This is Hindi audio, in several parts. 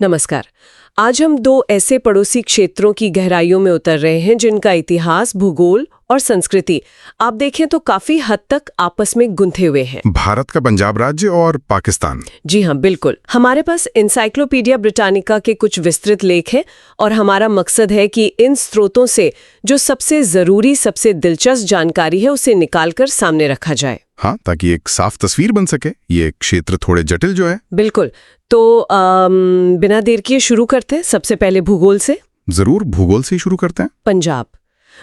नमस्कार। आज हम दो ऐसे पड़ोसी क्षेत्रों की गहराइयों में उतर रहे हैं जिनका इतिहास, भूगोल और संस्कृति आप देखें तो काफी हद तक आपस में गुंथे हुए हैं। भारत का पंजाब राज्य और पाकिस्तान। जी हाँ, बिल्कुल। हमारे पास एनसाइक्लोपीडिया ब्रिटानिका के कुछ विस्तृत लेख हैं और हमारा मकसद है कि इन स्रोतों से जो सबसे जरूरी, सबसे दिलचस्प जानकारी है उसे निकालकर सामने रखा जाए। हाँ, ताकि एक साफ तस्वीर बन सके। ये क्षेत्र थोड़े जटिल जो है। बिल्कुल। तो बिना देर किए शुरू करते हैं। सबसे पहले भूगोल से। जरूर, भूगोल से ही शुरू करते हैं। पंजाब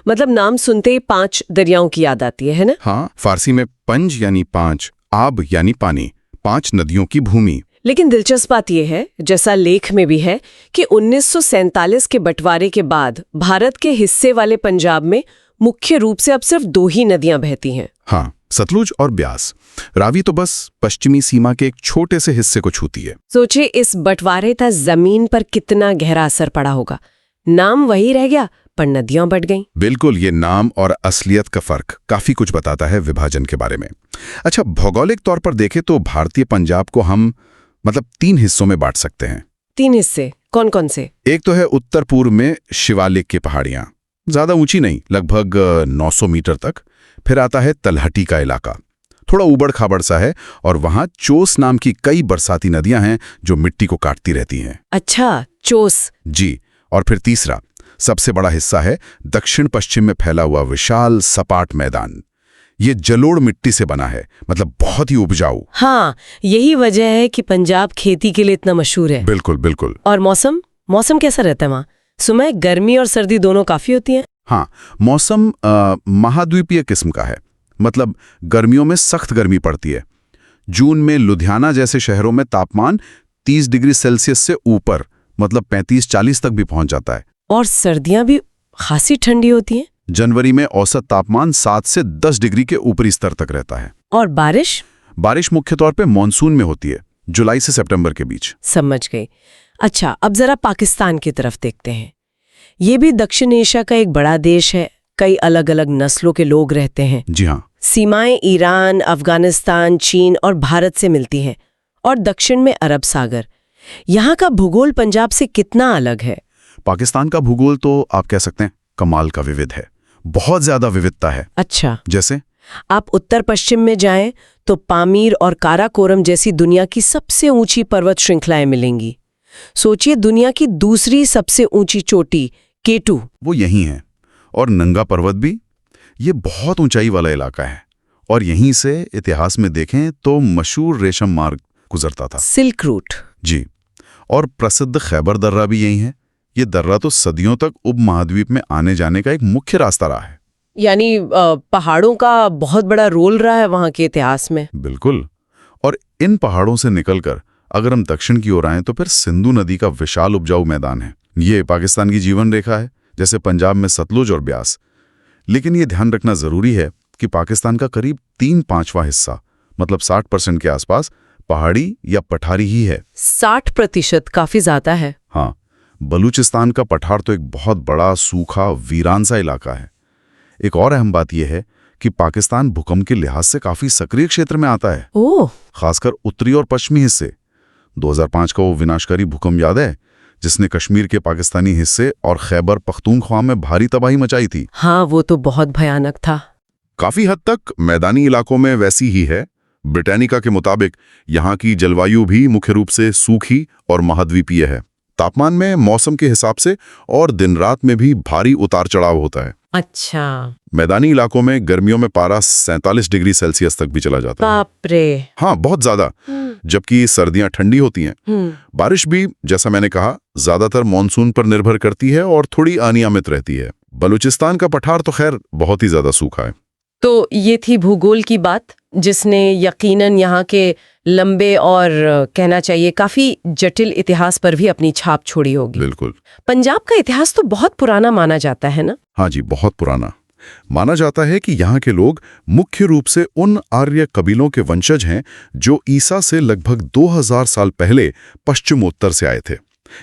मतलब नाम सुनते ही 5 दरियाओं की याद आती है ना? हाँ, फारसी में पंज यानी 5, आब यानी पानी, 5 नदियों की भूमि। लेकिन दिलचस्प बात यह है, जैसा लेख में भी है, कि 1947 के बंटवारे के बाद भारत के हिस्से वाले पंजाब में मुख्य रूप से अब सिर्फ 2 ही नदियां बहती हैं। हाँ, सतलुज और ब्यास। रावी तो बस पश्चिमी सीमा के एक छोटे से हिस्से को छूती है। सोचिए इस बंटवारे का जमीन पर कितना गहरा असर पड़ा होगा। नाम वही रह गया पर नदियां बढ़ गईं। बिल्कुल, ये नाम और असलियत का फर्क काफी कुछ बताता है विभाजन के बारे में। अच्छा, भौगोलिक तौर पर देखें तो भारतीय पंजाब को हम 3 हिस्सों में बांट सकते हैं। 3 हिस्से कौन कौन से? एक तो है उत्तर पूर्व में शिवालिक की पहाड़ियां, ज्यादा ऊंची नहीं, लगभग 900 मीटर तक। फिर आता है तलहटी का इलाका, थोड़ा उबड़ खाबड़ सा है, और वहां चोस नाम की कई बरसाती नदियां हैं जो मिट्टी को काटती रहती हैं। अच्छा, चोस। जी। और फिर तीसरा सबसे बड़ा हिस्सा है दक्षिण पश्चिम में फैला हुआ विशाल सपाट मैदान। ये जलोढ़ मिट्टी से बना है, मतलब बहुत ही उपजाऊ। हाँ, यही वजह है कि पंजाब खेती के लिए इतना मशहूर है। बिल्कुल बिल्कुल। और मौसम कैसा रहता है वहाँ? सुना गर्मी और सर्दी दोनों काफी होती हैं। हाँ, मौसम महाद्वीपीय किस्म का है, मतलब गर्मियों में सख्त गर्मी पड़ती है। जून में लुधियाना जैसे शहरों में तापमान 30 डिग्री सेल्सियस से ऊपर, मतलब 35-40 तक भी पहुंच जाता है। और सर्दियां भी खासी ठंडी होती हैं। जनवरी में औसत तापमान 7 से 10 डिग्री के ऊपरी स्तर तक रहता है। और बारिश मुख्य तौर पे मॉनसून में होती है, जुलाई से सितंबर के बीच। समझ गई। अच्छा, अब जरा पाकिस्तान की तरफ देखते हैं। ये भी दक्षिण एशिया का एक बड़ा देश है, कई अलग अलग नस्लों के लोग रहते हैं। जी हाँ। सीमाएं ईरान, अफगानिस्तान, चीन और भारत से मिलती हैं, और दक्षिण में अरब सागर। यहाँ का भूगोल पंजाब से कितना अलग है? पाकिस्तान का भूगोल तो आप कह सकते हैं कमाल का विविध है, बहुत ज्यादा विविधता है। अच्छा, जैसे आप उत्तर पश्चिम में जाएं तो पामीर और काराकोरम जैसी दुनिया की सबसे ऊंची पर्वत श्रृंखलाएं मिलेंगी। सोचिए, दुनिया की दूसरी सबसे ऊंची चोटी K2 वो यहीं है, और नंगा पर्वत भी। ये बहुत ऊंचाई वाला इलाका है, और यहीं से इतिहास में देखें तो मशहूर रेशम मार्ग गुजरता था, सिल्क रूट। जी। और प्रसिद्ध खैबर दर्रा भी यहीं है। ये दर्रा तो सदियों तक उपमहाद्वीप में आने जाने का एक मुख्य रास्ता रहा है। यानी पहाड़ों का बहुत बड़ा रोल रहा है वहां के इतिहास में। बिल्कुल। और इन पहाड़ों से निकलकर अगर हम दक्षिण की ओर आएं तो फिर सिंधु नदी का विशाल उपजाऊ मैदान है। ये पाकिस्तान की जीवन रेखा है, जैसे पंजाब में सतलुज और ब्यास। लेकिन ये ध्यान रखना जरूरी है कि पाकिस्तान का करीब 3/5वां हिस्सा, मतलब 60% के आसपास, पहाड़ी या पठारी ही है। 60% काफी ज्यादा है। हाँ, बलूचिस्तान का पठार तो एक बहुत बड़ा, सूखा, वीरान सा इलाका है। एक और अहम बात यह है कि पाकिस्तान भूकंप के लिहाज से काफी सक्रिय क्षेत्र में आता है। ओह, खासकर उत्तरी और पश्चिमी हिस्से। 2005 का वो विनाशकारी भूकंप याद है, जिसने कश्मीर के पाकिस्तानी हिस्से और खैबर पख्तूनख्वा में भारी तबाही मचाई थी? हाँ, वो तो बहुत भयानक था। काफी हद तक मैदानी इलाकों में वैसी ही है। ब्रिटानिका के मुताबिक यहाँ की जलवायु भी मुख्य रूप से सूखी और महाद्वीपीय है। तापमान में मौसम के हिसाब से और दिन रात में भी भारी उतार चढ़ाव होता है। अच्छा। मैदानी इलाकों में गर्मियों में पारा 47 डिग्री सेल्सियस तक भी चला जाता है। बाप रे। हाँ, बहुत ज्यादा। जबकि सर्दियां ठंडी होती हैं। बारिश भी, जैसा मैंने कहा, ज्यादातर मॉनसून पर निर्भर करती है और थोड़ी अनियमित रहती है। बलूचिस्तान का पठार तो खैर बहुत ही ज्यादा सूखा है। तो ये थी भूगोल की बात, जिसने यकीनन यहाँ के लंबे और कहना चाहिए काफी जटिल इतिहास पर भी अपनी छाप छोड़ी होगी। बिल्कुल। पंजाब का इतिहास तो बहुत पुराना माना जाता है ना? हाँ जी, बहुत पुराना। माना जाता है कि यहाँ के लोग मुख्य रूप से उन आर्य कबीलों के वंशज हैं जो ईसा से लगभग 2000 साल पहले पश्चिमोत्तर से आए थे।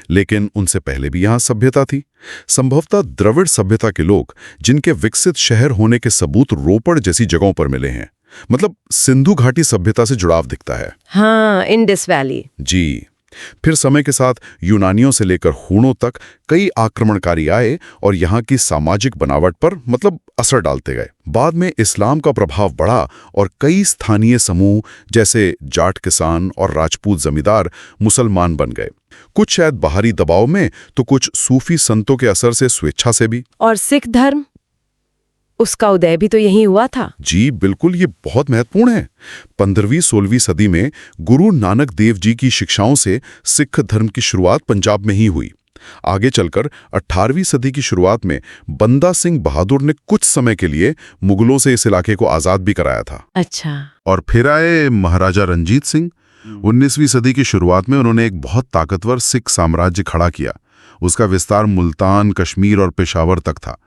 लेकिन उनसे पहले भी यहाँ सभ्यता थी। संभवतः द्रविड़ सभ्यता के लोग, जिनके विकसित शहर होने के सबूत रोपड़ जैसी जगहों पर मिले हैं। मतलब सिंधु घाटी सभ्यता से जुड़ाव दिखता है। हाँ, इंडस वैली। जी। फिर समय के साथ यूनानियों से लेकर हूणों तक कई आक्रमणकारी आए और यहाँ की सामाजिक बनावट पर असर डालते गए। बाद में इस्लाम का प्रभाव बढ़ा और कई स्थानीय समूह जैसे जाट किसान और राजपूत जमींदार मुसलमान बन गए। कुछ शायद बाहरी दबाव में, तो कुछ सूफी संतों के असर से स्वेच्छा से भी। और सिख धर्म, उसका उदय भी तो यहीं हुआ था। जी बिल्कुल, ये बहुत महत्वपूर्ण है। 15वीं-16वीं सदी में गुरु नानक देव जी की शिक्षाओं से सिख धर्म की शुरुआत पंजाब में ही हुई। आगे चलकर 18वीं सदी की शुरुआत में बंदा सिंह बहादुर ने कुछ समय के लिए मुगलों से इस इलाके को आजाद भी कराया था। अच्छा। और फिर आए महाराजा रंजीत सिंह। 19वीं सदी की शुरुआत में उन्होंने एक बहुत ताकतवर सिख साम्राज्य खड़ा किया। उसका विस्तार मुल्तान, कश्मीर और पेशावर तक था।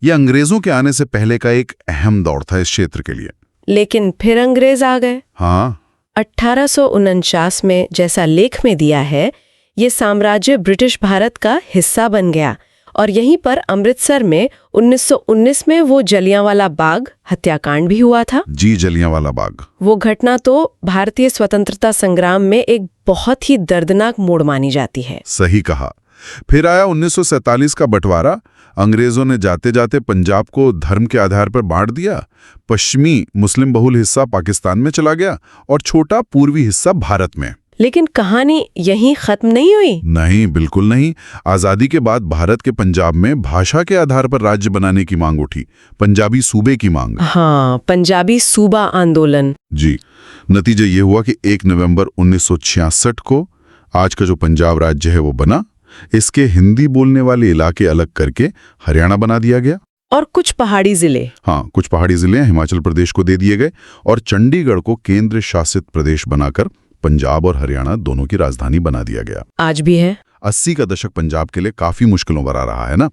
यह अंग्रेजों के आने से पहले का एक अहम दौर था इस क्षेत्र के लिए। लेकिन फिर अंग्रेज आ गए। हाँ, 1849 में, जैसा लेख में दिया है, ये साम्राज्य ब्रिटिश भारत का हिस्सा बन गया और यहीं पर अमृतसर में 1919 में वो जलियांवाला बाग हत्याकांड भी हुआ था। जी, जलियांवाला बाग। वो घटना तो भारतीय स्वतंत्रता संग्राम में एक बहुत ही दर्दनाक मोड़ मानी जाती है। सही कहा। फिर आया 1947 का बंटवारा। अंग्रेजों ने जाते जाते पंजाब को धर्म के आधार पर बांट दिया। पश्चिमी मुस्लिम बहुल हिस्सा पाकिस्तान में चला गया और छोटा पूर्वी हिस्सा भारत में। लेकिन कहानी यहीं खत्म नहीं हुई। नहीं, बिल्कुल नहीं। आजादी के बाद भारत के पंजाब में भाषा के आधार पर राज्य बनाने की मांग उठी, पंजाबी सूबे की मांग। हाँ, पंजाबी सूबा आंदोलन। जी। नतीजा ये हुआ कि 1 नवंबर 1966 को आज का जो पंजाब राज्य है वो बना। इसके हिंदी बोलने वाले इलाके अलग करके हरियाणा बना दिया गया। और कुछ पहाड़ी जिले। हाँ, कुछ पहाड़ी जिले हिमाचल प्रदेश को दे दिए गए और चंडीगढ़ को केंद्र शासित प्रदेश बनाकर पंजाब और हरियाणा दोनों की राजधानी बना दिया गया। आज भी है। 80 का दशक पंजाब के लिए काफी मुश्किलों भरा रहा है ना।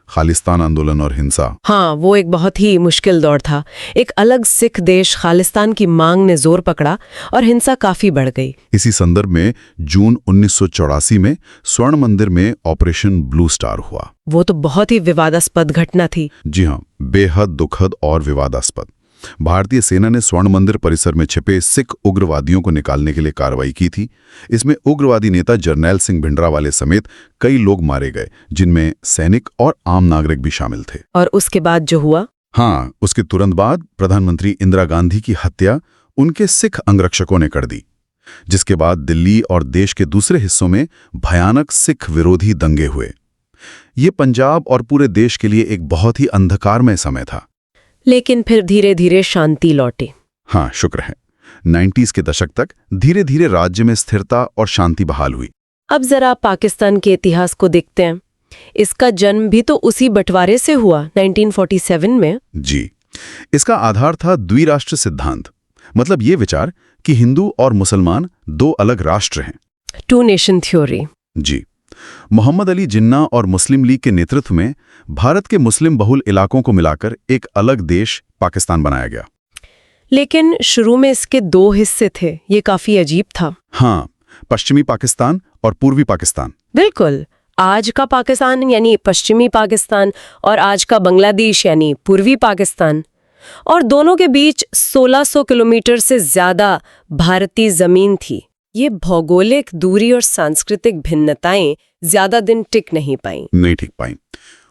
खालिस्तान आंदोलन और हिंसा। हाँ, वो एक बहुत ही मुश्किल दौर था। एक अलग सिख देश खालिस्तान की मांग ने जोर पकड़ा और हिंसा काफी बढ़ गई। इसी संदर्भ में जून 1984 में स्वर्ण मंदिर में ऑपरेशन ब्लू स्टार हुआ। वो तो बहुत ही विवादास्पद घटना थी। जी हाँ, बेहद दुखद और विवादास्पद। भारतीय सेना ने स्वर्ण मंदिर परिसर में छिपे सिख उग्रवादियों को निकालने के लिए कार्रवाई की थी। इसमें उग्रवादी नेता जरनैल सिंह भिंडरावाले समेत कई लोग मारे गए, जिनमें सैनिक और आम नागरिक भी शामिल थे। और उसके बाद जो हुआ? हाँ, उसके तुरंत बाद प्रधानमंत्री इंदिरा गांधी की हत्या उनके सिख अंगरक्षकों ने कर दी, जिसके बाद दिल्ली और देश के दूसरे हिस्सों में भयानक सिख विरोधी दंगे हुए। ये पंजाब और पूरे देश के लिए एक बहुत ही अंधकारमय समय था। लेकिन फिर धीरे धीरे शांति लौटी। हाँ, शुक्र है। 90s के दशक तक धीरे धीरे राज्य में स्थिरता और शांति बहाल हुई। अब जरा पाकिस्तान के इतिहास को देखते हैं। इसका जन्म भी तो उसी बंटवारे से हुआ, 1947 में। जी। इसका आधार था द्विराष्ट्र सिद्धांत, मतलब ये विचार कि हिंदू और मुसलमान दो अलग राष्ट्र हैं। 2 नेशन थ्योरी। जी। मोहम्मद अली जिन्ना और मुस्लिम लीग के नेतृत्व में भारत के मुस्लिम बहुल इलाकों को मिलाकर एक अलग देश पाकिस्तान बनाया गया। लेकिन शुरू में इसके 2 हिस्से थे। ये काफी अजीब था। हाँ, पश्चिमी पाकिस्तान और पूर्वी पाकिस्तान। बिल्कुल। आज का पाकिस्तान यानी पश्चिमी पाकिस्तान और आज का बांग्लादेश यानी पूर्वी पाकिस्तान। और दोनों के बीच 1600 किलोमीटर से ज्यादा भारतीय जमीन थी। ये भौगोलिक दूरी और सांस्कृतिक भिन्नताएं ज्यादा दिन टिक नहीं पाईं।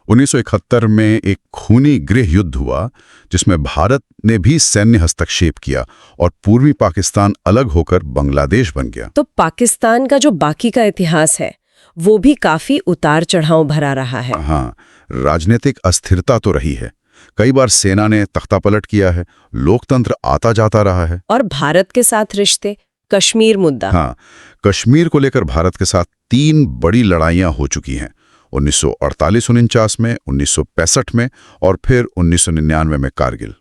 1971 में एक खूनी गृह युद्ध हुआ, जिसमें भारत ने भी सैन्य हस्तक्षेप किया और पूर्वी पाकिस्तान अलग होकर बांग्लादेश बन गया। तो पाकिस्तान का जो बाकी का इतिहास है वो भी काफी उतार चढ़ाव भरा रहा है। हाँ, राजनीतिक अस्थिरता तो रही है। कई बार सेना ने तख्तापलट किया है, लोकतंत्र आता जाता रहा है। और भारत के साथ रिश्ते, कश्मीर मुद्दा। हाँ, कश्मीर को लेकर भारत के साथ 3 बड़ी लड़ाइयां हो चुकी हैं। 1948-49 में, 1965 में और फिर 1999 में कारगिल।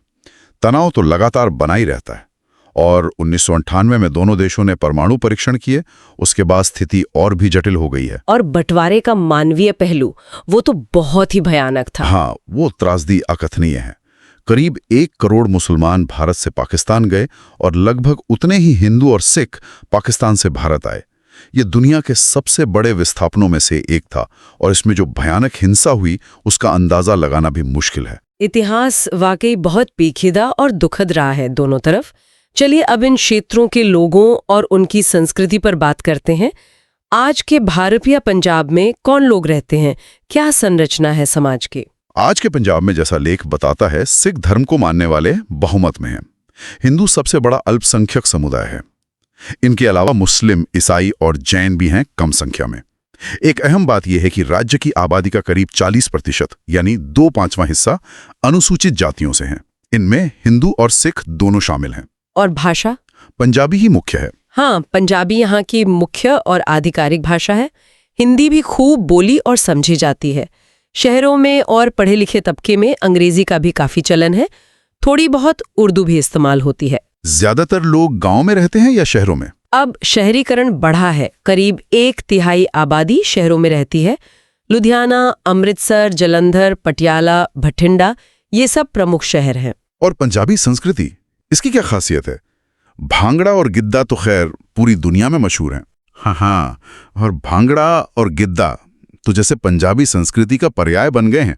तनाव तो लगातार बना ही रहता है। और 1998 में दोनों देशों ने परमाणु परीक्षण किए। उसके बाद स्थिति और भी जटिल हो गई है। और बंटवारे का मानवीय पहलू, वो तो बहुत ही भयानक था। हाँ, वो त्रासदी अकथनीय है। करीब 1 करोड़ मुसलमान भारत से पाकिस्तान गए और लगभग उतने ही हिंदू और सिख पाकिस्तान से भारत आए। ये दुनिया के सबसे बड़े विस्थापनों में से एक था और इसमें जो भयानक हिंसा हुई उसका अंदाजा लगाना भी मुश्किल है। इतिहास वाकई बहुत पेचीदा और दुखद रहा है दोनों तरफ। चलिए अब इन क्षेत्रों के लोगों और उनकी संस्कृति पर बात करते हैं। आज के भारत या पंजाब में कौन लोग रहते हैं, क्या संरचना है समाज की? आज के पंजाब में जैसा लेख बताता है, सिख धर्म को मानने वाले बहुमत में हैं। हिंदू सबसे बड़ा अल्पसंख्यक समुदाय है। इनके अलावा मुस्लिम, ईसाई और जैन भी हैं कम संख्या में। एक अहम बात यह है कि राज्य की आबादी का करीब 40% यानी 2/5वां हिस्सा अनुसूचित जातियों से हैं। इनमें हिंदू और सिख दोनों शामिल हैं। और भाषा? पंजाबी ही मुख्य है। हाँ, पंजाबी यहाँ की मुख्य और आधिकारिक भाषा है। हिंदी भी खूब बोली और समझी जाती है। शहरों में और पढ़े लिखे तबके में अंग्रेजी का भी काफी चलन है। थोड़ी बहुत उर्दू भी इस्तेमाल होती है। ज्यादातर लोग गांव में रहते हैं या शहरों में? अब शहरीकरण बढ़ा है। करीब 1/3 आबादी शहरों में रहती है। लुधियाना, अमृतसर, जलंधर, पटियाला, भटिंडा ये सब प्रमुख शहर हैं। और पंजाबी संस्कृति, इसकी क्या खासियत है? भांगड़ा और गिद्दा तो खैर पूरी दुनिया में मशहूर हैं। हाँ, और भांगड़ा और गिद्दा तो जैसे पंजाबी संस्कृति का पर्याय बन गए हैं।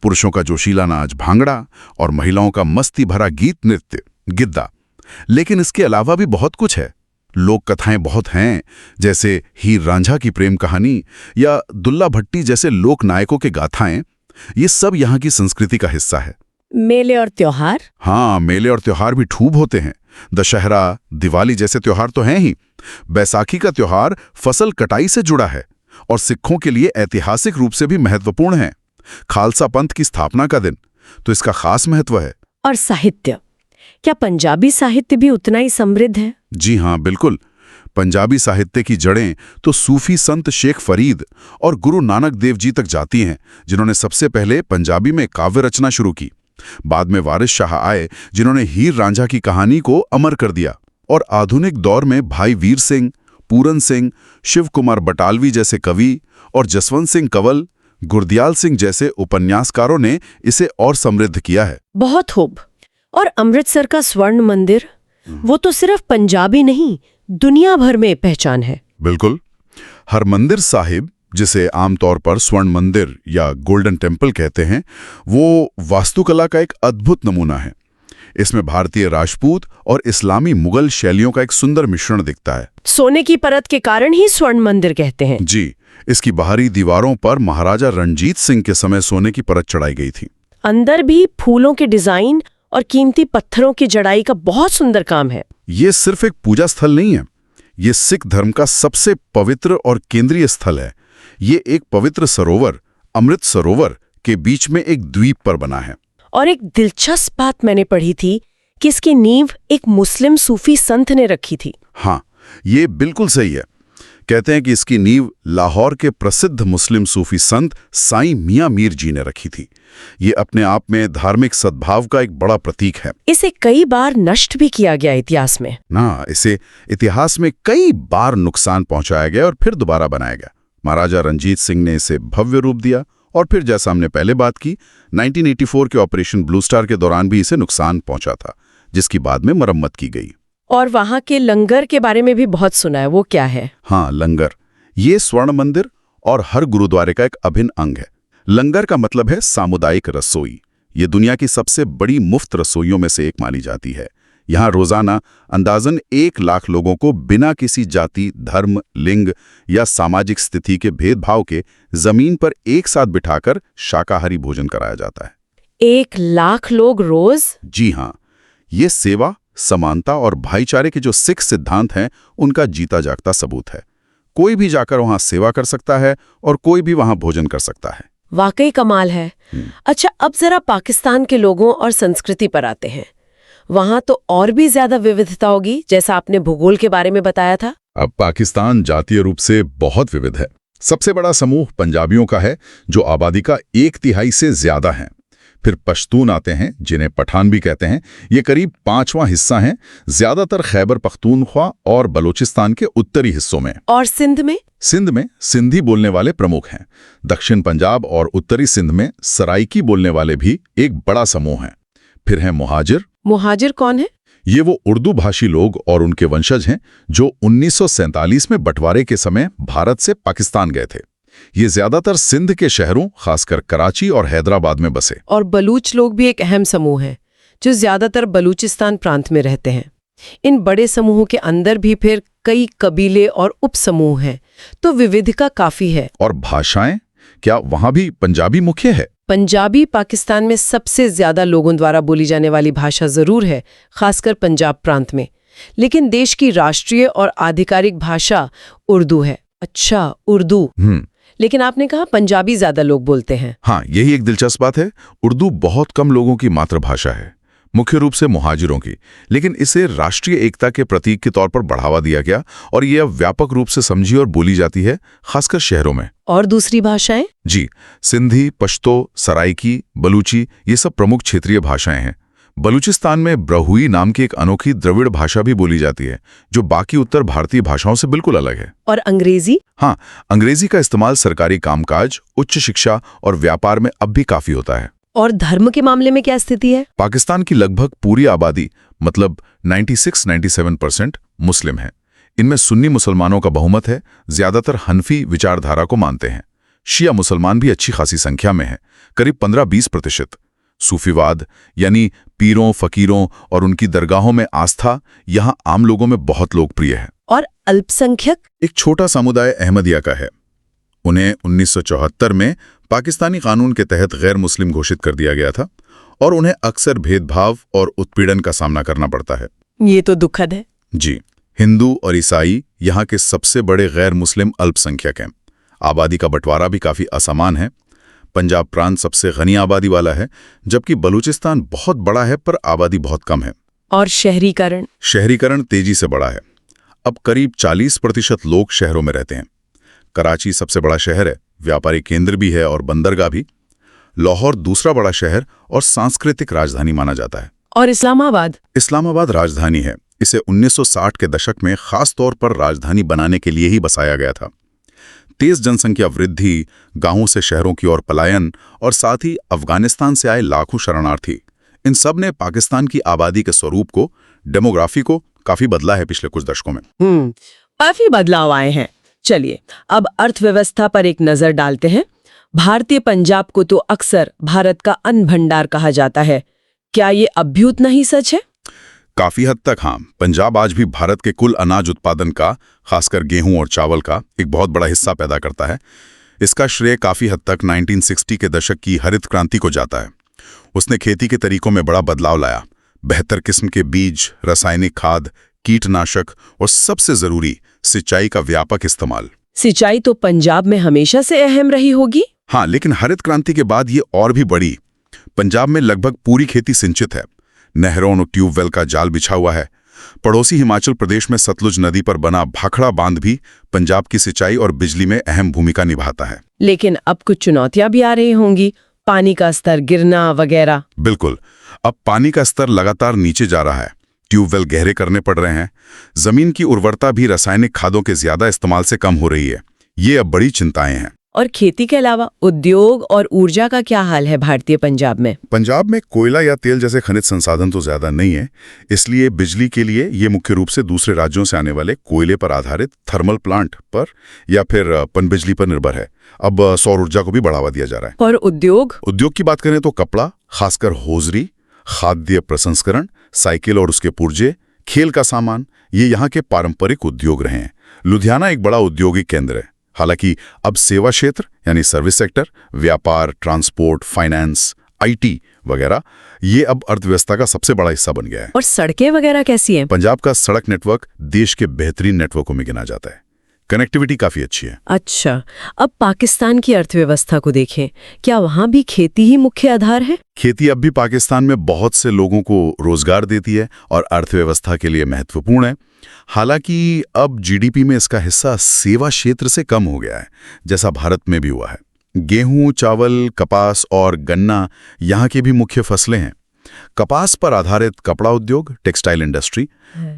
पुरुषों का जोशीला नाच भांगड़ा और महिलाओं का मस्ती भरा गीत नृत्य गिद्दा। लेकिन इसके अलावा भी बहुत कुछ है। लोक कथाएं बहुत हैं, जैसे हीर रांझा की प्रेम कहानी या दुल्ला भट्टी जैसे लोक नायकों के गाथाएं। ये सब यहाँ की संस्कृति का हिस्सा है। मेले और त्योहार? हाँ, मेले और त्योहार भी खूब होते हैं। दशहरा, दिवाली जैसे त्योहार तो हैं ही। बैसाखी का त्योहार फसल कटाई से जुड़ा है और सिखों के लिए ऐतिहासिक रूप से भी महत्वपूर्ण है। खालसा पंथ की स्थापना का दिन, तो इसका खास महत्व है। और साहित्य, क्या पंजाबी साहित्य भी उतना ही समृद्ध है? जी हाँ, बिल्कुल। पंजाबी साहित्य की जड़ें तो सूफी संत शेख फरीद और गुरु नानक देव जी तक जाती हैं, जिन्होंने सबसे पहले पंजाबी में काव्य रचना शुरू की। बाद में वारिस शाह आए, जिन्होंने हीर रांझा की कहानी को अमर कर दिया। और आधुनिक दौर में भाई वीर सिंह, पूरन सिंह, शिव कुमार बटालवी जैसे कवि और जसवंत सिंह कंवल, गुरदियाल सिंह जैसे उपन्यासकारों ने इसे और समृद्ध किया है। बहुत खूब। और अमृतसर का स्वर्ण मंदिर, वो तो सिर्फ पंजाबी नहीं, दुनिया भर में पहचान है। बिल्कुल। हरमंदिर साहिब, जिसे आमतौर पर स्वर्ण मंदिर या गोल्डन टेम्पल कहते हैं, वो वास्तुकला का एक अद्भुत नमूना है। इसमें भारतीय राजपूत और इस्लामी मुगल शैलियों का एक सुंदर मिश्रण दिखता है। सोने की परत के कारण ही स्वर्ण मंदिर कहते हैं। जी, इसकी बाहरी दीवारों पर महाराजा रणजीत सिंह के समय सोने की परत चढ़ाई गई थी। अंदर भी फूलों के डिजाइन और कीमती पत्थरों की जड़ाई का बहुत सुंदर काम है। ये सिर्फ एक पूजा स्थल नहीं है, ये सिख धर्म का सबसे पवित्र और केंद्रीय स्थल है। ये एक पवित्र सरोवर, अमृत सरोवर के बीच में एक द्वीप पर बना है। और एक दिलचस्प बात मैंने पढ़ी थी कि इसकी नींव एक मुस्लिम सूफी संत ने रखी थी। हाँ, ये बिल्कुल सही है। कहते हैं कि इसकी नींव लाहौर के प्रसिद्ध मुस्लिम सूफी संत साईं मियां मीर जी ने रखी थी। ये अपने आप में धार्मिक सद्भाव का एक बड़ा प्रतीक है। इसे कई बार नष्ट भी किया गया इतिहास में। ना, इसे इतिहास में कई बार नुकसान पहुंचाया गया और फिर दोबारा बनाया गया। महाराजा रणजीत सिंह ने इसे भव्य रूप दिया और फिर जैसा हमने पहले बात की, 1984 के ऑपरेशन ब्लू स्टार के दौरान भी इसे नुकसान पहुंचा था, जिसकी बाद में मरम्मत की गई। और वहां के लंगर के बारे में भी बहुत सुना है, वो क्या है? हाँ, लंगर ये स्वर्ण मंदिर और हर गुरुद्वारे का एक अभिन्न अंग है। लंगर का मतलब है सामुदायिक रसोई। ये दुनिया की सबसे बड़ी मुफ्त रसोइयों में से एक मानी जाती है। यहाँ रोजाना अंदाजन 1 लाख लोगों को बिना किसी जाति, धर्म, लिंग या सामाजिक स्थिति के भेदभाव के जमीन पर एक साथ बिठाकर शाकाहारी भोजन कराया जाता है। 1 लाख लोग रोज? जी हाँ, ये सेवा, समानता और भाईचारे के जो सिख सिद्धांत हैं, उनका जीता जागता सबूत है। कोई भी जाकर वहां सेवा कर सकता है और कोई भी वहां भोजन कर सकता है। वाकई कमाल है। अच्छा, अब जरा पाकिस्तान के लोगों और संस्कृति पर आते हैं। वहां तो और भी ज्यादा विविधता होगी, जैसा आपने भूगोल के बारे में बताया था। अब पाकिस्तान जातीय रूप से बहुत विविध है। सबसे बड़ा समूह पंजाबियों का है, जो आबादी का 1/3 से ज्यादा है। फिर पश्तून आते हैं, जिन्हें पठान भी कहते हैं। ये करीब 5वां हिस्सा हैं, ज्यादातर खैबर पख्तूनख्वा और बलूचिस्तान के उत्तरी हिस्सों में। और सिंध में? सिंध में सिंधी बोलने वाले प्रमुख हैं। दक्षिण पंजाब और उत्तरी सिंध में सराइकी बोलने वाले भी एक बड़ा समूह हैं। फिर हैं मुहाजिर। मुहाजिर कौन है? ये वो उर्दू भाषी लोग और उनके वंशज हैं जो 1947 में बंटवारे के समय भारत से पाकिस्तान गए थे। ये ज्यादातर सिंध के शहरों, खासकर कराची और हैदराबाद में बसे। और बलूच लोग भी एक अहम समूह है, जो ज्यादातर बलूचिस्तान प्रांत में रहते हैं। इन बड़े समूहों के अंदर भी फिर कई कबीले और उपसमूह हैं, तो विविधता काफी है। और भाषाएं, क्या वहां भी पंजाबी मुख्य है? पंजाबी पाकिस्तान में सबसे ज्यादा लोगों द्वारा बोली जाने वाली भाषा जरूर है, खासकर पंजाब प्रांत में। लेकिन देश की राष्ट्रीय और आधिकारिक भाषा उर्दू है। अच्छा, उर्दू। लेकिन आपने कहा पंजाबी ज्यादा लोग बोलते हैं। हाँ, यही एक दिलचस्प बात है। उर्दू बहुत कम लोगों की मातृभाषा है, मुख्य रूप से मुहाजिरों की, लेकिन इसे राष्ट्रीय एकता के प्रतीक के तौर पर बढ़ावा दिया गया और ये अब व्यापक रूप से समझी और बोली जाती है, खासकर शहरों में। और दूसरी भाषाएं? जी, सिंधी, पश्तो, सराइकी, बलूची, ये सब प्रमुख क्षेत्रीय भाषाएं हैं। बलूचिस्तान में ब्रहुई नाम की एक अनोखी द्रविड़ भाषा भी बोली जाती है, जो बाकी उत्तर भारतीय भाषाओं से बिल्कुल अलग है। और अंग्रेजी? हाँ, अंग्रेजी का इस्तेमाल सरकारी कामकाज, उच्च शिक्षा और व्यापार में अब भी काफी होता है। और धर्म के मामले में क्या स्थिति है? पाकिस्तान की लगभग पूरी आबादी, मतलब 96-97% मुस्लिम है। इनमें सुन्नी मुसलमानों का बहुमत है, ज्यादातर हनफी विचारधारा को मानते हैं। शिया मुसलमान भी अच्छी खासी संख्या में है, करीब 15-20%। सूफीवाद, यानी पीरों, फकीरों और उनकी दरगाहों में आस्था यहाँ आम लोगों में बहुत लोकप्रिय है। और अल्पसंख्यक? एक छोटा समुदाय अहमदिया का है। उन्हें 1974 में पाकिस्तानी कानून के तहत गैर मुस्लिम घोषित कर दिया गया था और उन्हें अक्सर भेदभाव और उत्पीड़न का सामना करना पड़ता है। ये तो दुखद है। जी, हिंदू और ईसाई यहाँ के सबसे बड़े गैर मुस्लिम अल्पसंख्यक हैं। आबादी का बंटवारा भी काफी असमान है। पंजाब प्रांत सबसे गनी आबादी वाला है, जबकि बलूचिस्तान बहुत बड़ा है पर आबादी बहुत कम है। और शहरीकरण? शहरीकरण तेजी से बढ़ा है। अब करीब 40% लोग शहरों में रहते हैं। कराची सबसे बड़ा शहर है, व्यापारिक केंद्र भी है और बंदरगाह भी। लाहौर दूसरा बड़ा शहर और सांस्कृतिक राजधानी माना जाता है। और इस्लामाबाद? इस्लामाबाद राजधानी है। इसे 1960 के दशक में खास तौर पर राजधानी बनाने के लिए ही बसाया गया था। तेज जनसंख्या वृद्धि, गांवों से शहरों की ओर पलायन और साथ ही अफगानिस्तान से आए लाखों शरणार्थी, इन सब ने पाकिस्तान की आबादी के स्वरूप को, डेमोग्राफी को काफी बदला है पिछले कुछ दशकों में। काफी बदलाव आए हैं। चलिए अब अर्थव्यवस्था पर एक नजर डालते हैं। भारतीय पंजाब को तो अक्सर भारत का अन्न भंडार कहा जाता है। क्या ये अब भी उतना ही सच है? काफी हद तक हाँ। पंजाब आज भी भारत के कुल अनाज उत्पादन का, खासकर गेहूं और चावल का, एक बहुत बड़ा हिस्सा पैदा करता है। इसका श्रेय काफी हद तक 1960 के दशक की हरित क्रांति को जाता है। उसने खेती के तरीकों में बड़ा बदलाव लाया। बेहतर किस्म के बीज, रासायनिक खाद, कीटनाशक और सबसे जरूरी सिंचाई का व्यापक इस्तेमाल। सिंचाई तो पंजाब में हमेशा से अहम रही होगी। हाँ, लेकिन हरित क्रांति के बाद ये और भी बढ़ी। पंजाब में लगभग पूरी खेती सिंचित है। नहरों और ट्यूबवेल का जाल बिछा हुआ है। पड़ोसी हिमाचल प्रदेश में सतलुज नदी पर बना भाखड़ा बांध भी पंजाब की सिंचाई और बिजली में अहम भूमिका निभाता है। लेकिन अब कुछ चुनौतियां भी आ रही होंगी, पानी का स्तर गिरना वगैरह। बिल्कुल, अब पानी का स्तर लगातार नीचे जा रहा है। ट्यूबवेल गहरे करने पड़ रहे हैं। जमीन की उर्वरता भी रासायनिक खादों के ज्यादा इस्तेमाल से कम हो रही है। ये अब बड़ी चिंताएं हैं। और खेती के अलावा उद्योग और ऊर्जा का क्या हाल है भारतीय पंजाब में? पंजाब में कोयला या तेल जैसे खनिज संसाधन तो ज्यादा नहीं है, इसलिए बिजली के लिए ये मुख्य रूप से दूसरे राज्यों से आने वाले कोयले पर आधारित थर्मल प्लांट पर या फिर पनबिजली पर निर्भर है। अब सौर ऊर्जा को भी बढ़ावा दिया जा रहा है। और उद्योग की बात करें तो कपड़ा, खासकर होजरी, खाद्य प्रसंस्करण, साइकिल और उसके पुर्जे, खेल का सामान, ये यहाँ के पारंपरिक उद्योग रहे हैं। लुधियाना एक बड़ा औद्योगिक केंद्र है। हालांकि अब सेवा क्षेत्र यानी सर्विस सेक्टर, व्यापार, ट्रांसपोर्ट, फाइनेंस, आईटी वगैरह, ये अब अर्थव्यवस्था का सबसे बड़ा हिस्सा बन गया है। और सड़कें वगैरह कैसी हैं? पंजाब का सड़क नेटवर्क देश के बेहतरीन नेटवर्कों में गिना जाता है। कनेक्टिविटी काफी अच्छी है। अच्छा, अब पाकिस्तान की अर्थव्यवस्था को देखें, क्या वहां भी खेती ही मुख्य आधार है? खेती अब भी पाकिस्तान में बहुत से लोगों को रोजगार देती है और अर्थव्यवस्था के लिए महत्वपूर्ण है। हालांकि अब जीडीपी में इसका हिस्सा सेवा क्षेत्र से कम हो गया है, जैसा भारत में भी हुआ है। गेहूं, चावल, कपास और गन्ना यहाँ की भी मुख्य फसलें हैं। कपास पर आधारित कपड़ा उद्योग, टेक्सटाइल इंडस्ट्री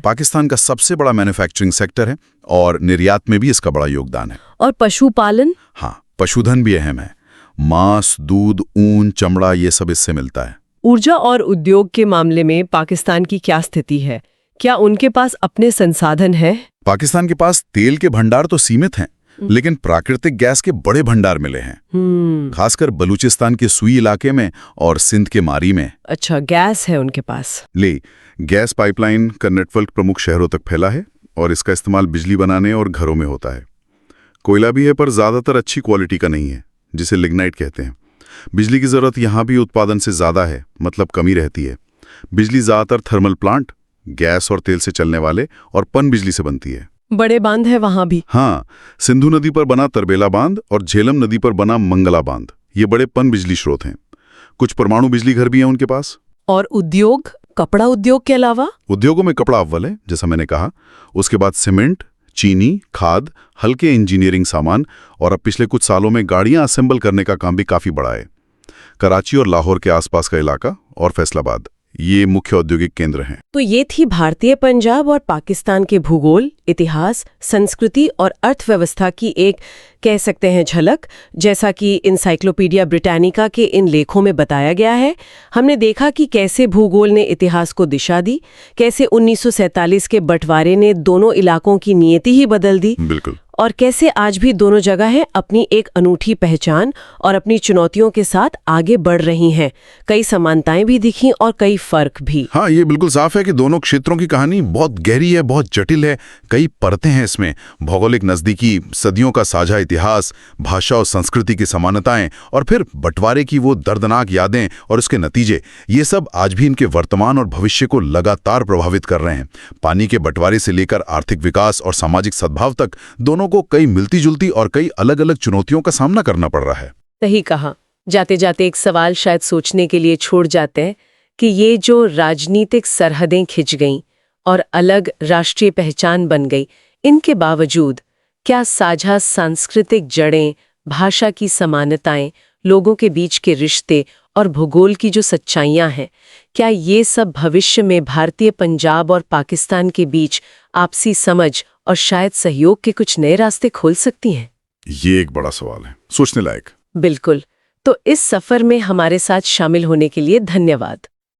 पाकिस्तान का सबसे बड़ा मैन्युफैक्चरिंग सेक्टर है और निर्यात में भी इसका बड़ा योगदान है। और पशुपालन? हाँ, पशुधन भी अहम है। मांस, दूध, ऊन, चमड़ा, ये सब इससे मिलता है। ऊर्जा और उद्योग के मामले में पाकिस्तान की क्या स्थिति है? क्या उनके पास अपने संसाधन हैं? पाकिस्तान के पास तेल के भंडार तो सीमित हैं, लेकिन प्राकृतिक गैस के बड़े भंडार मिले हैं, खासकर बलूचिस्तान के सुई इलाके में और सिंध के मारी में। अच्छा, गैस है उनके पास? गैस पाइपलाइन का नेटवर्क प्रमुख शहरों तक फैला है। और इसका इस्तेमाल बिजली बनाने और घरों में होता है। कोयला भी है, पर ज़्यादातर अच्छी क्वालिटी का नहीं है, जिसे लिग्नाइट कहते हैं। बिजली की ज़रूरत यहाँ भी उत्पादन से ज़्यादा है, मतलब कमी रहती है। बिजली ज़्यादातर थर्मल प्लांट, गैस और तेल से चलने वाले और पन बिजली से बनती है। बड़े बांध है वहां भी। हाँ, सिंधु नदी पर बना तरबेला बांध और झेलम नदी पर बना मंगला बांध, ये बड़े पन बिजली स्रोत हैं। कुछ परमाणु बिजली घर भी हैं उनके पास। और उद्योग, कपड़ा उद्योग के अलावा? उद्योगों में कपड़ा अव्वल है, जैसा मैंने कहा। उसके बाद सीमेंट, चीनी, खाद, हल्के इंजीनियरिंग सामान और अब पिछले कुछ सालों में गाड़ियां असेंबल करने का काम भी काफी बड़ा है। कराची और लाहौर के आसपास का इलाका और फैसलाबाद, ये मुख्य औद्योगिक केंद्र हैं। तो ये थी भारतीय पंजाब और पाकिस्तान के भूगोल, इतिहास, संस्कृति और अर्थव्यवस्था की एक, कह सकते हैं, झलक। जैसा कि इनसाइक्लोपीडिया ब्रिटानिका के इन लेखों में बताया गया है, हमने देखा कि कैसे भूगोल ने इतिहास को दिशा दी, कैसे 1947 के बंटवारे ने दोनों इलाकों की नियति ही बदल दी, बिल्कुल, और कैसे आज भी दोनों जगहें अपनी एक अनूठी पहचान और अपनी चुनौतियों के साथ आगे बढ़ रही हैं। कई समानताएं भी दिखीं और कई फर्क भी। हाँ, ये बिल्कुल साफ है कि दोनों क्षेत्रों की कहानी बहुत गहरी है, बहुत जटिल है। कई परतें हैं इसमें, भौगोलिक नज़दीकी, सदियों का साझा इतिहास, भाषा और संस्कृति की समानताएं, और फिर बंटवारे की वो दर्दनाक यादें और उसके नतीजे। ये सब आज भी इनके वर्तमान और भविष्य को लगातार प्रभावित कर रहे हैं। पानी के बंटवारे से लेकर आर्थिक विकास और सामाजिक सद्भाव तक दोनों को कई मिलती जुलती और कई अलग अलग चुनौतियों का सामना करना पड़ रहा है। सही कहा। जाते जाते एक सवाल शायद सोचने के लिए छोड़ जाते हैं कि ये जो राजनीतिक सरहदें खिंच गईं और अलग राष्ट्रीय पहचान बन गई, इनके बावजूद क्या साझा सांस्कृतिक जड़ें, भाषा की समानताएं, लोगों के बीच के रिश्ते और भूगोल की जो सच्चाइयां हैं, क्या ये सब भविष्य में भारतीय पंजाब और पाकिस्तान के बीच आपसी समझ और शायद सहयोग के कुछ नए रास्ते खोल सकती हैं? ये एक बड़ा सवाल है, सोचने लायक। बिल्कुल। तो इस सफर में हमारे साथ शामिल होने के लिए धन्यवाद।